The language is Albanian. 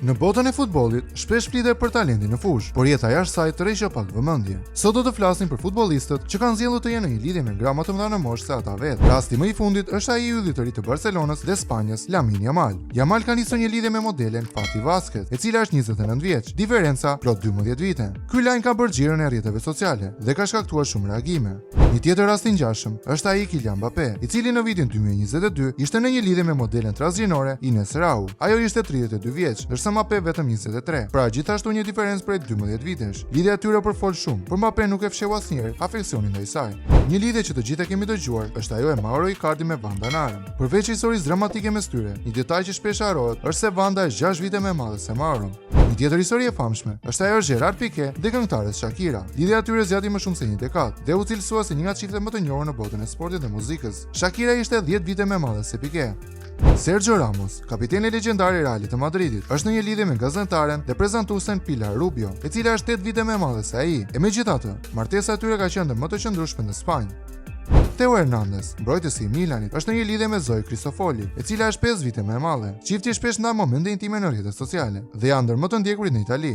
Në botën e futbollit, shpesh flitet për talentin në fushë, por jeta jashtë saj tërheq pak vëmendje. Sot do të flasim për futbollistët që kanë zgjedhur të jenë në një lidhje me gra më të mëdha në moshë se ata vetë. Rasti më i fundit është ai i yllit të ri të Barcelonës dhe Spanjës, Lamine Yamal. Yamal ka nisur një lidhje me modelen Fati Vazquez, e cila është 29 vjeç, diferenca plot 12 vite. Ky lajm ka bërë xhirën e rrjeteve sociale dhe ka shkaktuar shumë reagime. Një tjetër rast i ngjashëm është ai i Kylian Mbappé, i cili në vitin 2022 ishte në një lidhje me modelen transgjinore Ines Rau. Ajo ishte 32 vjeç, ndërsa Mbappé vetëm 23. Pra gjithashtu një diferencë prej 12 vitesh. Lidhja e tyre përfol shumë, por Mbappé nuk e fsheu asnjëherë afeksionin ndaj saj. Një lidhje që të gjithë e kemi dëgjuar është ajo e Mauro Icardi me Wanda Nara. Përveç historisë dramatike mes tyre, një detaj që shpesh harrohet është se Wanda është 6 vite më e madhe se Mauro. Një tjetër histori e famshme është ajo e Gerard Piqué dhe këngëtares Shakira. Lidhja e tyre zgjati më shumë se një dekadë dhe u cilësua si një nga çiftet më të njohur në botën e sportit dhe muzikës. Shakira ishte 10 vite më e madhe se Piqué. Sergio Ramos, kapiteni legjendar i Realit të Madridit, është në një lidhje me gazetaren dhe prezantuesen Pilar Rubio, e cila është 8 vite më e madhe se ai. E megjithatë, martesa e tyre ka qenë më të qëndrueshme në Spanjë. Theo Hernandez, mbrojtësi i Milanit, është në një lidhje me Zoe Cristofoli, e cila është 5 vite më e madhe. Çifti shpesh ndan momente intime në rrjetet sociale dhe janë ndër më të ndjekurit në Itali.